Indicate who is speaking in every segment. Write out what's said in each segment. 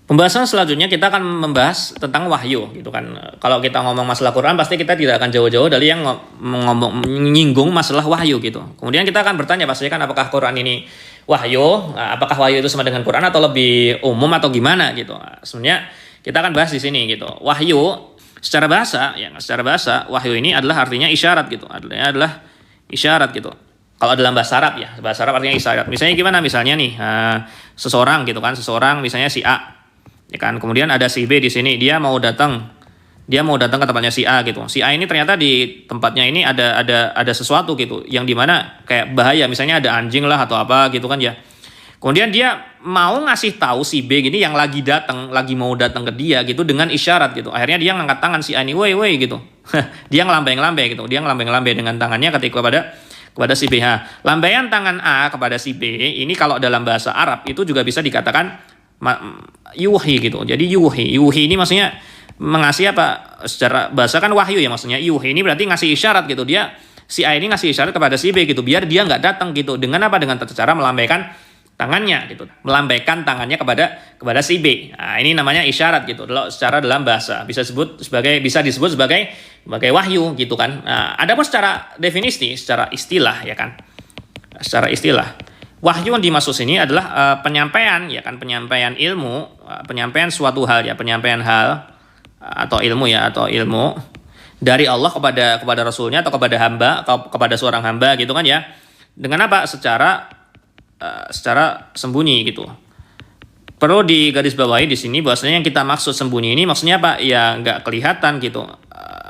Speaker 1: Pembahasan selanjutnya kita akan membahas tentang wahyu gitu kan. Kalau kita ngomong masalah Quran pasti kita tidak akan jauh-jauh dari yang menyinggung masalah wahyu gitu. Kemudian kita akan bertanya pasti kan apakah Quran ini wahyu, apakah wahyu itu sama dengan Quran atau lebih umum atau gimana gitu. Sebenarnya kita akan bahas di sini gitu. Wahyu secara bahasa wahyu ini adalah artinya isyarat gitu. Artinya adalah isyarat gitu. Kalau dalam bahasa Arab ya, bahasa Arab artinya isyarat. Misalnya gimana? Misalnya nih, seseorang gitu kan, seseorang misalnya si A. Ya kan, kemudian ada si B di sini, dia mau datang ke tempatnya si A gitu. Si A ini ternyata di tempatnya ini ada sesuatu gitu, yang dimana kayak bahaya, misalnya ada anjing lah atau apa gitu kan ya. Kemudian dia mau ngasih tahu si B gini yang lagi mau datang ke dia gitu dengan isyarat gitu. Akhirnya dia ngangkat tangan si A ini, woi gitu. Dia ngelambeng-lambeng gitu, dia ngelambeng-lambeng dengan tangannya kepada si B. Lambaian tangan A kepada si B ini kalau dalam bahasa Arab itu juga bisa dikatakan yuhi gitu. Jadi yuhi ini maksudnya mengasih apa? Secara bahasa kan wahyu ya maksudnya. Yuhi ini berarti ngasih isyarat gitu. Dia si A ini ngasih isyarat kepada si B gitu biar dia nggak datang gitu. Dengan apa? Dengan cara melambaikan tangannya gitu. Melambaikan tangannya kepada si B. Nah, ini namanya isyarat gitu. Secara dalam bahasa bisa disebut sebagai wahyu gitu kan. Nah, adapun secara definisi, secara istilah ya kan. Secara istilah wahyu yang dimaksud sini adalah penyampaian ya kan, penyampaian ilmu, penyampaian suatu hal ya, penyampaian hal atau ilmu dari Allah kepada Rasulnya atau kepada hamba atau kepada seorang hamba gitu kan ya. Dengan apa? Secara sembunyi gitu. Perlu digarisbawahi di sini bahwasanya yang kita maksud sembunyi ini maksudnya apa? Ya nggak kelihatan gitu,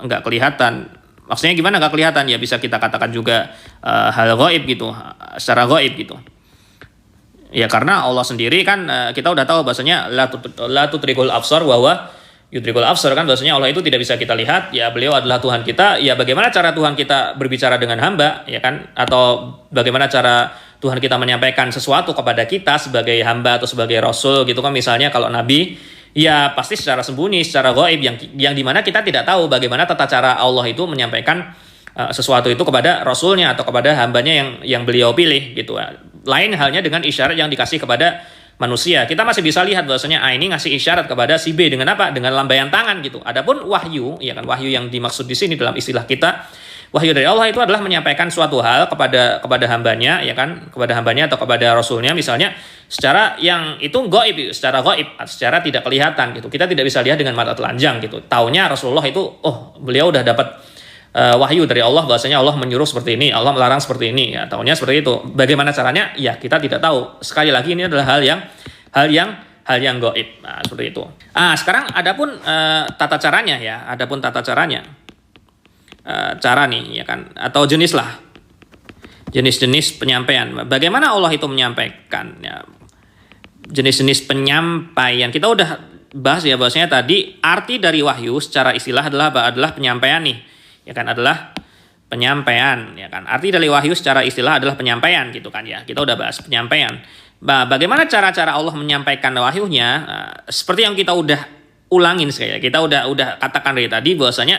Speaker 1: nggak kelihatan. Maksudnya gimana nggak kelihatan? Ya bisa kita katakan juga hal gaib gitu, secara gaib gitu. Ya karena Allah sendiri kan kita udah tahu bahasanya la tudrikul absar wa huwa yudrikul absar kan, bahasanya Allah itu tidak bisa kita lihat, ya beliau adalah Tuhan kita. Ya bagaimana cara Tuhan kita berbicara dengan hamba ya kan, atau bagaimana cara Tuhan kita menyampaikan sesuatu kepada kita sebagai hamba atau sebagai rasul gitu kan. Misalnya kalau nabi ya pasti secara sembunyi, secara gaib yang dimana kita tidak tahu bagaimana tata cara Allah itu menyampaikan sesuatu itu kepada rasulnya atau kepada hambanya yang beliau pilih gitu. Lain halnya dengan isyarat yang dikasih kepada manusia. Kita masih bisa lihat bahwasanya ini ngasih isyarat kepada si B dengan apa? Dengan lambaian tangan gitu. Adapun wahyu, ya kan, wahyu yang dimaksud di sini dalam istilah kita, wahyu dari Allah itu adalah menyampaikan suatu hal kepada hambanya, ya kan, kepada hambanya atau kepada rasulnya misalnya, secara yang itu gaib, secara tidak kelihatan gitu. Kita tidak bisa lihat dengan mata telanjang gitu. Taunya Rasulullah itu, beliau udah dapat wahyu dari Allah bahwasanya Allah menyuruh seperti ini, Allah melarang seperti ini, ya tahunya seperti itu. Bagaimana caranya? Ya kita tidak tahu. Sekali lagi ini adalah hal yang gaib. Nah, seperti itu. Sekarang adapun tata caranya ya, cara nih ya kan, atau jenis-jenis penyampaian. Bagaimana Allah itu menyampaikan ya? Jenis-jenis penyampaian kita udah bahas ya, bahwasanya tadi arti dari wahyu secara istilah adalah penyampaian nih. Ya kan, adalah penyampaian ya kan. Arti dari wahyu secara istilah adalah penyampaian gitu kan ya. Kita udah bahas penyampaian. Bagaimana cara-cara Allah menyampaikan wahyunya? Seperti yang kita udah ulangin sekali. Kita udah katakan dari tadi bahwasanya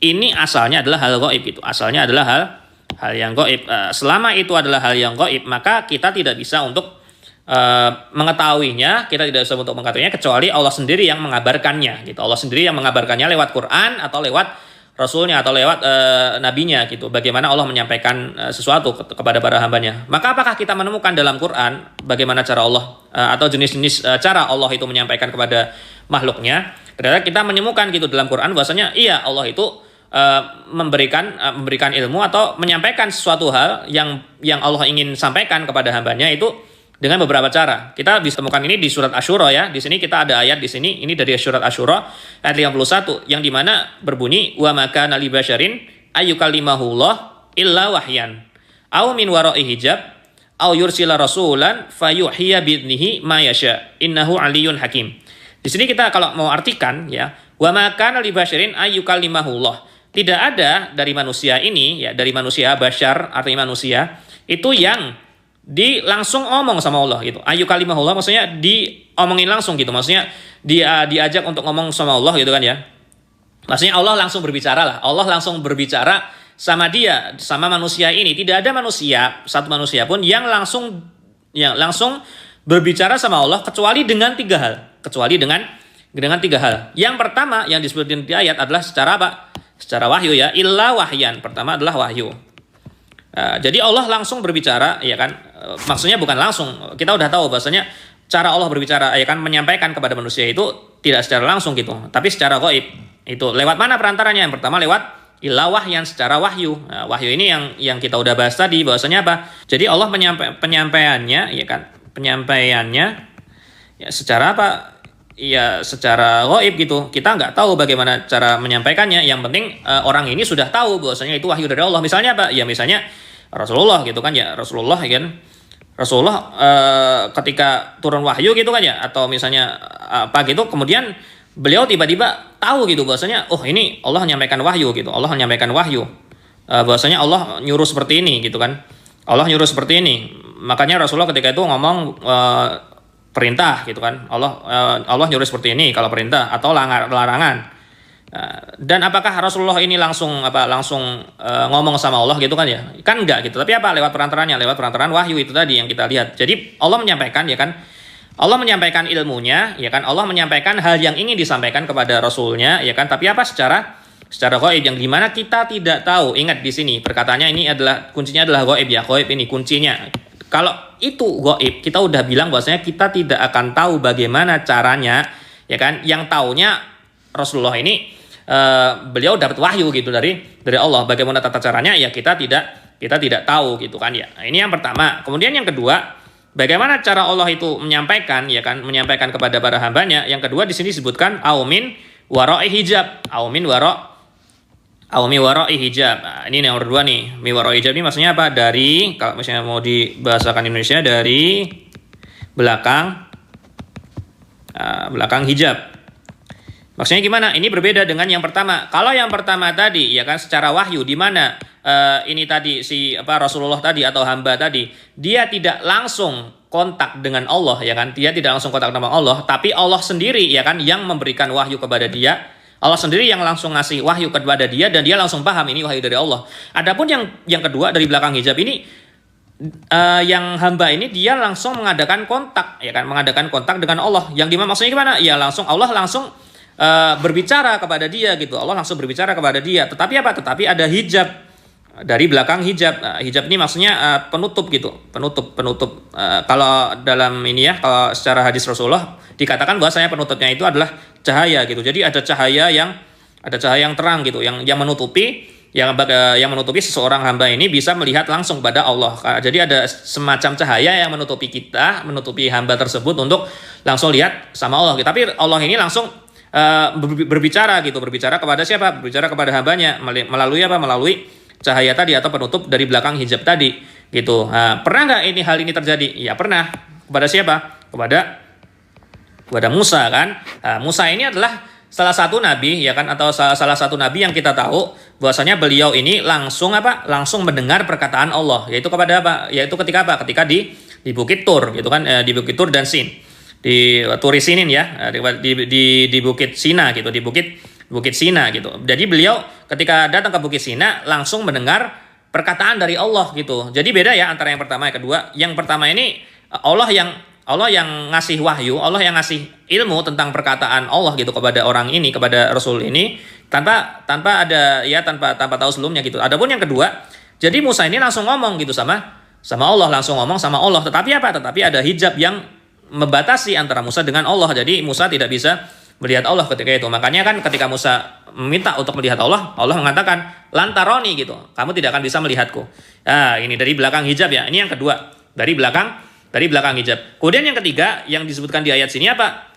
Speaker 1: ini asalnya adalah hal gaib gitu. Asalnya adalah hal yang gaib. Selama itu adalah hal yang gaib, maka kita tidak bisa untuk mengetahuinya, kecuali Allah sendiri yang mengabarkannya gitu. Allah sendiri yang mengabarkannya lewat Quran atau lewat Rasulnya atau lewat nabinya gitu. Bagaimana Allah menyampaikan sesuatu kepada para hambanya. Maka apakah kita menemukan dalam Quran bagaimana cara Allah atau jenis-jenis cara Allah itu menyampaikan kepada makhluknya? Ternyata kita menemukan gitu dalam Quran bahwasanya iya, Allah itu memberikan ilmu atau menyampaikan sesuatu hal yang Allah ingin sampaikan kepada hambanya itu dengan beberapa cara. Kita bisa temukan ini di surat Asy-Syura ya. Di sini kita ada ayat di sini. Ini dari surat Asy-Syura ayat 51 yang dimana berbunyi wa maka nali basyarin ayyukallimahullah illa wahyan aw min wara'i hijab aw yursila rasulan fayuhyiya bi'idnihi ma yasha innahu aliyyun hakim. Di sini kita kalau mau artikan ya, wa maka nali basyarin ayyukallimahullah. Tidak ada dari manusia ini ya, dari manusia, basyar artinya manusia, itu yang langsung ngomong sama Allah gitu. Ayu kalimahullah maksudnya diomongin langsung gitu. Maksudnya dia diajak untuk ngomong sama Allah gitu kan ya. Maksudnya Allah langsung berbicara lah. Allah langsung berbicara sama dia, sama manusia ini. Tidak ada satu manusia pun yang langsung berbicara sama Allah kecuali dengan 3 hal. kecuali dengan tiga hal. Yang pertama yang disebutkan di ayat adalah secara apa? Secara wahyu ya, illa wahyan. Pertama adalah wahyu. Jadi Allah langsung berbicara, ya kan? Maksudnya bukan langsung. Kita udah tahu bahasanya cara Allah berbicara, ya kan, menyampaikan kepada manusia itu tidak secara langsung gitu, tapi secara gaib. Itu lewat mana perantaranya? Yang pertama lewat illa wahyan, secara wahyu. Wahyu ini yang kita udah bahas tadi, bahasanya apa? Jadi Allah penyampaiannya, ya kan? Penyampaiannya ya secara apa? Ya secara gaib gitu. Kita nggak tahu bagaimana cara menyampaikannya. Yang penting orang ini sudah tahu bahwasanya itu wahyu dari Allah. Misalnya apa? Ya misalnya Rasulullah gitu kan ya. Rasulullah ya kan. Rasulullah ketika turun wahyu gitu kan ya, atau misalnya apa gitu, kemudian beliau tiba-tiba tahu gitu bahwasanya oh ini Allah menyampaikan wahyu gitu. Allah menyampaikan wahyu. Bahwasanya Allah nyuruh seperti ini gitu kan. Allah nyuruh seperti ini. Makanya Rasulullah ketika itu ngomong perintah gitu kan. Allah nyuruh seperti ini kalau perintah atau larangan. Dan apakah Rasulullah ini langsung ngomong sama Allah gitu kan ya? Kan enggak gitu. Tapi apa? Lewat perantaraan wahyu itu tadi yang kita lihat. Jadi Allah menyampaikan ya kan. Allah menyampaikan ilmunya ya kan. Allah menyampaikan hal yang ingin disampaikan kepada Rasulnya ya kan. Tapi apa? Secara gaib yang dimana kita tidak tahu. Ingat di sini perkataannya ini adalah kuncinya adalah gaib ya. Gaib ini kuncinya. Kalau itu gaib, kita udah bilang bahwasanya kita tidak akan tahu bagaimana caranya, ya kan? Yang taunya Rasulullah ini beliau dapat wahyu gitu dari Allah. Bagaimana tata caranya? Ya kita tidak tahu gitu kan ya. Nah, ini yang pertama. Kemudian yang kedua, bagaimana cara Allah itu menyampaikan, ya kan? Menyampaikan kepada para hambanya. Yang kedua di sini disebutkan aumin wara'i hijab. Aumin wara'i hijab. Nah, ini nomor 2 nih. Mi wara'i hijab ini maksudnya apa? Dari, kalau misalnya mau dibahasakan Indonesia, dari belakang hijab. Maksudnya gimana? Ini berbeda dengan yang pertama. Kalau yang pertama tadi ya kan secara wahyu, di mana ini tadi Rasulullah tadi atau hamba tadi, dia tidak langsung kontak dengan Allah ya kan. Dia tidak langsung kontak dengan Allah, tapi Allah sendiri ya kan yang memberikan wahyu kepada dia. Allah sendiri yang langsung ngasih wahyu kepada dia dan dia langsung paham ini wahyu dari Allah. Adapun yang kedua dari belakang hijab ini, yang hamba ini dia langsung mengadakan kontak ya kan, mengadakan kontak dengan Allah. Yang dimana maksudnya gimana? Ya Allah langsung berbicara kepada dia gitu. Allah langsung berbicara kepada dia. Tetapi apa? Tetapi ada hijab dari belakang hijab. Hijab ini maksudnya penutup gitu. Penutup. Kalau dalam ini ya, kalau secara hadis Rasulullah dikatakan bahwasanya penutupnya itu adalah cahaya gitu. Jadi ada cahaya yang terang gitu, yang menutupi seseorang hamba ini bisa melihat langsung pada Allah. Jadi ada semacam cahaya yang menutupi hamba tersebut untuk langsung lihat sama Allah. Tapi Allah ini langsung berbicara kepada siapa? Berbicara kepada hambanya melalui apa? Melalui cahaya tadi atau penutup dari belakang hijab tadi gitu. Pernah nggak hal ini terjadi? Ya pernah. Kepada siapa? Kepada Musa kan. Musa ini adalah salah satu nabi ya kan, atau salah satu nabi yang kita tahu bahwasanya beliau ini langsung mendengar perkataan Allah, yaitu kepada apa? Yaitu ketika apa? Ketika di Bukit Tur gitu kan, di Bukit Tur dan Sin. Di Turi Sinin ya, di Bukit Sina gitu, di Bukit Sina gitu. Jadi beliau ketika datang ke Bukit Sina langsung mendengar perkataan dari Allah gitu. Jadi beda ya antara yang pertama yang kedua. Yang pertama ini Allah yang ngasih wahyu, Allah yang ngasih ilmu tentang perkataan Allah gitu kepada orang ini, kepada Rasul ini tanpa tahu sebelumnya gitu. Adapun yang kedua, jadi Musa ini langsung ngomong gitu sama Allah, langsung ngomong sama Allah. Tetapi apa? Tetapi ada hijab yang membatasi antara Musa dengan Allah. Jadi Musa tidak bisa melihat Allah ketika itu. Makanya kan ketika Musa meminta untuk melihat Allah, Allah mengatakan lantaroni gitu. Kamu tidak akan bisa melihatku. Nah, ini dari belakang hijab ya. Ini yang kedua, dari belakang hijab. Kemudian yang ketiga yang disebutkan di ayat sini apa?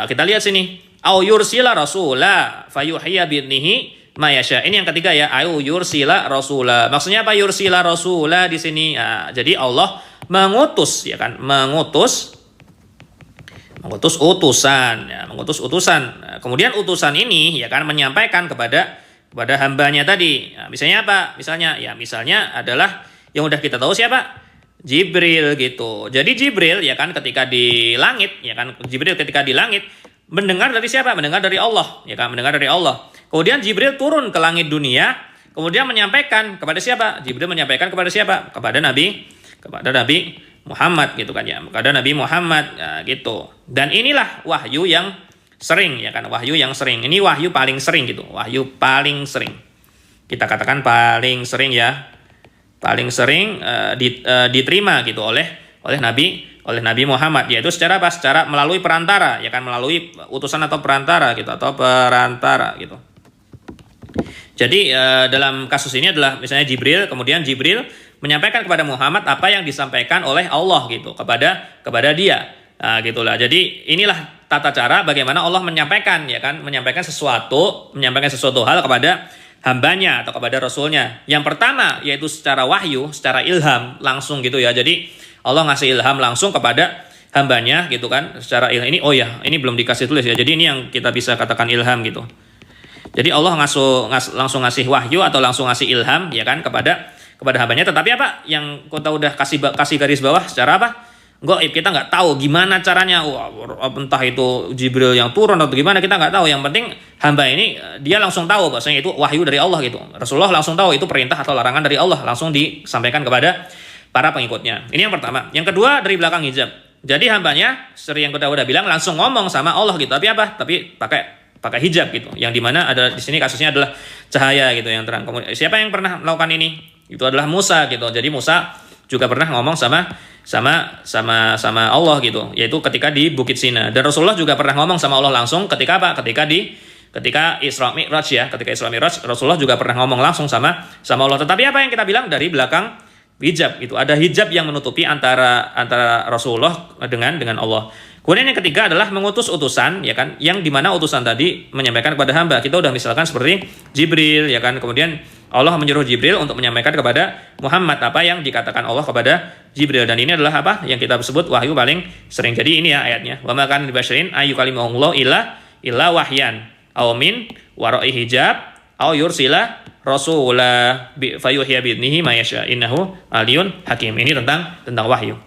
Speaker 1: Kita lihat sini. Au yursila rasula fayuhya bi'idnihi ma yasha. Ini yang ketiga ya. Au yursila rasula. Maksudnya apa yursila rasula di sini? Jadi Allah mengutus ya kan? Mengutus utusan. Nah, kemudian utusan ini ya kan menyampaikan kepada hambanya tadi. Nah, misalnya apa? Misalnya adalah yang udah kita tahu siapa? Jibril gitu. Jadi Jibril ya kan ketika di langit mendengar dari siapa? Mendengar dari Allah, ya kan? Mendengar dari Allah. Kemudian Jibril turun ke langit dunia, kemudian menyampaikan kepada siapa? Jibril menyampaikan kepada siapa? Kepada Nabi Muhammad gitu kan ya, kepada Nabi Muhammad ya, gitu. Dan inilah wahyu yang sering ya kan, wahyu yang sering. Ini wahyu paling sering gitu, wahyu paling sering. Kita katakan paling sering ya, paling sering diterima gitu oleh Nabi Muhammad, yaitu secara apa? Secara melalui perantara ya kan, melalui utusan atau perantara gitu, atau perantara gitu. Jadi dalam kasus ini adalah misalnya Jibril, kemudian Jibril menyampaikan kepada Muhammad apa yang disampaikan oleh Allah gitu kepada dia. Nah, gitulah. Jadi inilah tata cara bagaimana Allah menyampaikan ya kan, menyampaikan sesuatu hal kepada hambanya atau kepada rasulnya. Yang pertama yaitu secara wahyu, secara ilham langsung gitu ya. Jadi Allah ngasih ilham langsung kepada hambanya gitu kan, secara ilham. Ini oh ya, ini belum dikasih tulis ya. Jadi ini yang kita bisa katakan ilham gitu. Jadi Allah langsung ngasih wahyu atau langsung ngasih ilham ya kan kepada hambanya. Tetapi apa yang kita udah kasih garis bawah secara apa? Gaib, kita nggak tahu gimana caranya. Entah itu Jibril yang turun atau gimana, kita nggak tahu. Yang penting hamba ini dia langsung tahu bahwasanya itu wahyu dari Allah gitu. Rasulullah langsung tahu itu perintah atau larangan dari Allah, langsung disampaikan kepada para pengikutnya. Ini yang pertama. Yang kedua dari belakang hijab. Jadi hambanya sering yang kita udah bilang langsung ngomong sama Allah gitu. Tapi apa? Tapi pakai hijab gitu, yang dimana ada di sini kasusnya adalah cahaya gitu yang terang. Kemudian siapa yang pernah melakukan ini? Itu adalah Musa gitu. Jadi Musa juga pernah ngomong sama Allah gitu, yaitu ketika di Bukit Sina. Dan Rasulullah juga pernah ngomong sama Allah langsung ketika apa? Ketika Isra Mi'raj ya, ketika Isra Mi'raj Rasulullah juga pernah ngomong langsung sama Allah. Tetapi apa yang kita bilang dari belakang hijab itu, ada hijab yang menutupi antara Rasulullah dengan Allah. Kemudian yang ketiga adalah mengutus utusan ya kan, yang dimana utusan tadi menyampaikan kepada hamba. Kita udah misalkan seperti Jibril ya kan, kemudian Allah menyuruh Jibril untuk menyampaikan kepada Muhammad apa yang dikatakan Allah kepada Jibril, dan ini adalah apa yang kita sebut wahyu paling sering. Jadi ini ya ayatnya, wa ma kana libasyarin ayyukalimahullahu illa wahyan aw min wara'i hijab aw yursila rasula fayuhya bi'idnihi ma yasha innahu aliyun hakim. Ini tentang wahyu.